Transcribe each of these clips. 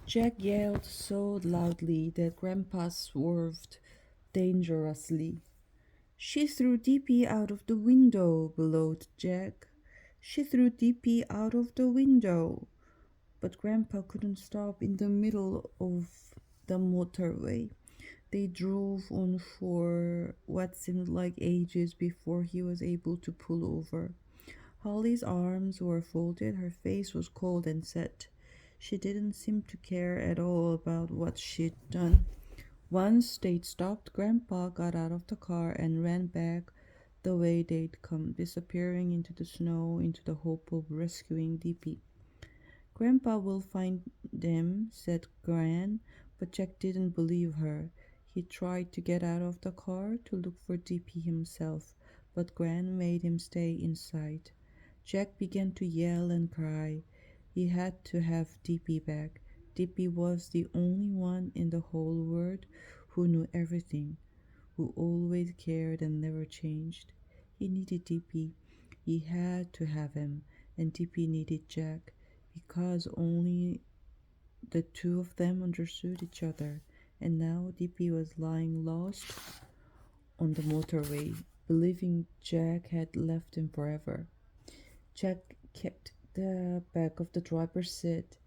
Jack yelled so loudly that Grandpa swerved dangerously. She threw Dippy out of the window, bellowed Jack. She threw Dippy out of the window. But Grandpa couldn't stop in the middle of the motorway. They drove on for what seemed like ages before he was able to pull over. Holly's arms were folded, her face was cold and set. She didn't seem to care at all about what she'd done. Once they'd stopped, Grandpa got out of the car and ran back the way they'd come, disappearing into the snow into the hope of rescuing Dippy. Grandpa will find them, said Gran, but Jack didn't believe her. He tried to get out of the car to look for Dippy himself, but Gran made him stay inside. Jack began to yell and cry. He had to have Dippy back. Dippy was the only one in the whole world who knew everything, who always cared and never changed. He needed Dippy. He had to have him, and Dippy needed Jack, because only the two of them understood each other. And now Dippy was lying lost on the motorway, believing Jack had left him forever. Jack kicked the back of the driver's seat,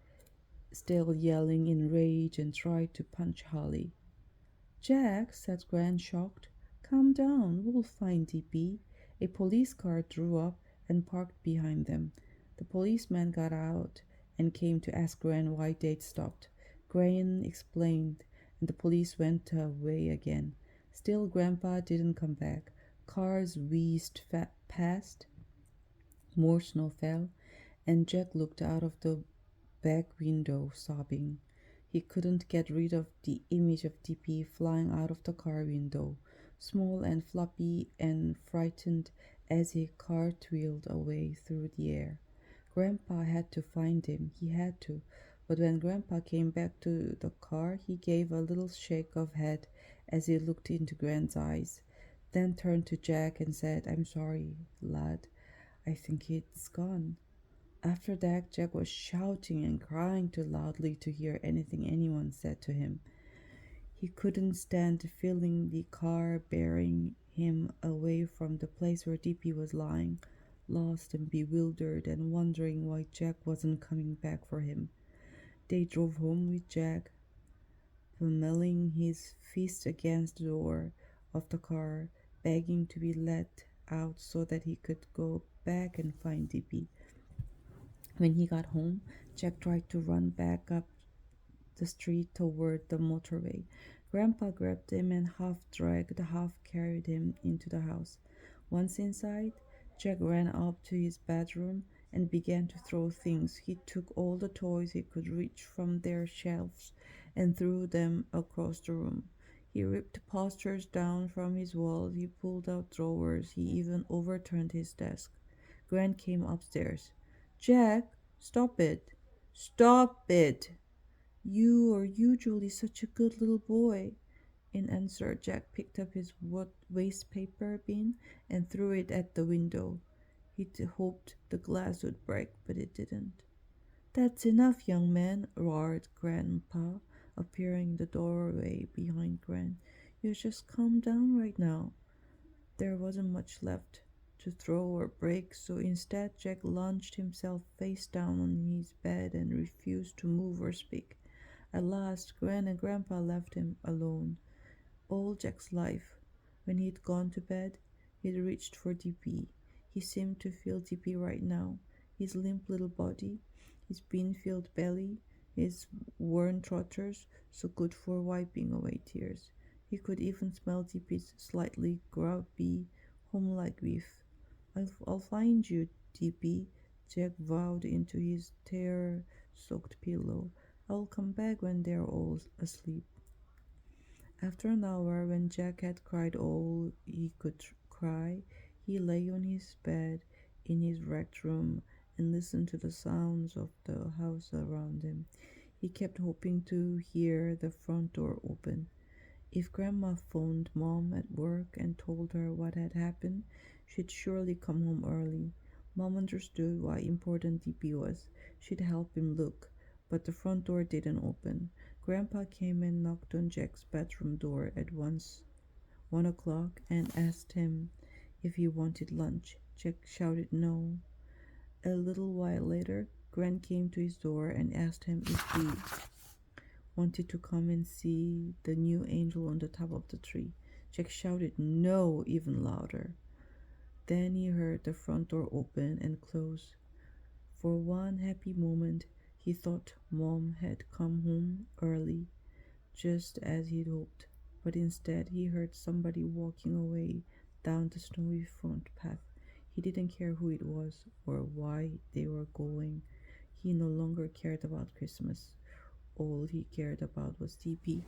still yelling in rage, and tried to punch Holly. Jack, said Gran, shocked. Calm down, we'll find DP. A police car drew up and parked behind them. The policeman got out and came to ask Gran why they'd stopped. Gran explained, and the police went away again. Still, Grandpa didn't come back. Cars whizzed past, more snow fell, and Jack looked out of the back window, sobbing. He couldn't get rid of the image of DP flying out of the car window, small and floppy and frightened as he cartwheeled away through the air. Grandpa had to find him, he had to. But when Grandpa came back to the car, he gave a little shake of head as he looked into Gran's eyes, then turned to Jack and said, I'm sorry, lad. I think it's gone. After that, Jack was shouting and crying too loudly to hear anything anyone said to him. He couldn't stand feeling the car bearing him away from the place where Dippy was lying, lost and bewildered and wondering why Jack wasn't coming back for him. They drove home with Jack, pummeling his fist against the door of the car, begging to be let out so that he could go back and find Dippy. When he got home, Jack tried to run back up the street toward the motorway. Grandpa grabbed him and half dragged, half carried him into the house. Once inside, Jack ran up to his bedroom and began to throw things. He took all the toys he could reach from their shelves and threw them across the room. He ripped posters down from his walls. He pulled out drawers. He even overturned his desk. Gran came upstairs. Jack, stop it! Stop it! You are usually such a good little boy. In answer, Jack picked up his waste paper bin and threw it at the window. He hoped the glass would break, but it didn't. That's enough, young man, roared Grandpa, appearing in the doorway behind Gran. You just calm down right now. There wasn't much left to throw or break, so instead Jack launched himself face down on his bed and refused to move or speak. At last, Gran and Grandpa left him alone. All Jack's life, when he'd gone to bed, he'd reached for DP. He seemed to feel DP right now. His limp little body, his bean-filled belly, his worn trotters, so good for wiping away tears. He could even smell DP's slightly grubby, home-like whiff. I'll find you, DP, Jack vowed into his tear-soaked pillow. I'll come back when they're all asleep. After an hour, when Jack had cried all he could cry, he lay on his bed in his wrecked room and listened to the sounds of the house around him. He kept hoping to hear the front door open. If Grandma phoned Mom at work and told her what had happened, she'd surely come home early. Mom understood why important DP was. She'd help him look. but the front door didn't open. Grandpa came and knocked on Jack's bedroom door at 1 o'clock and asked him if he wanted lunch. Jack shouted no. A little while later, Gran came to his door and asked him if he wanted to come and see the new angel on the top of the tree. Jack shouted no even louder. Then he heard the front door open and close. For one happy moment, he thought Mom had come home early, just as he'd hoped. But instead, he heard somebody walking away down the snowy front path. He didn't care who it was or why they were going. He no longer cared about Christmas. All he cared about was TP.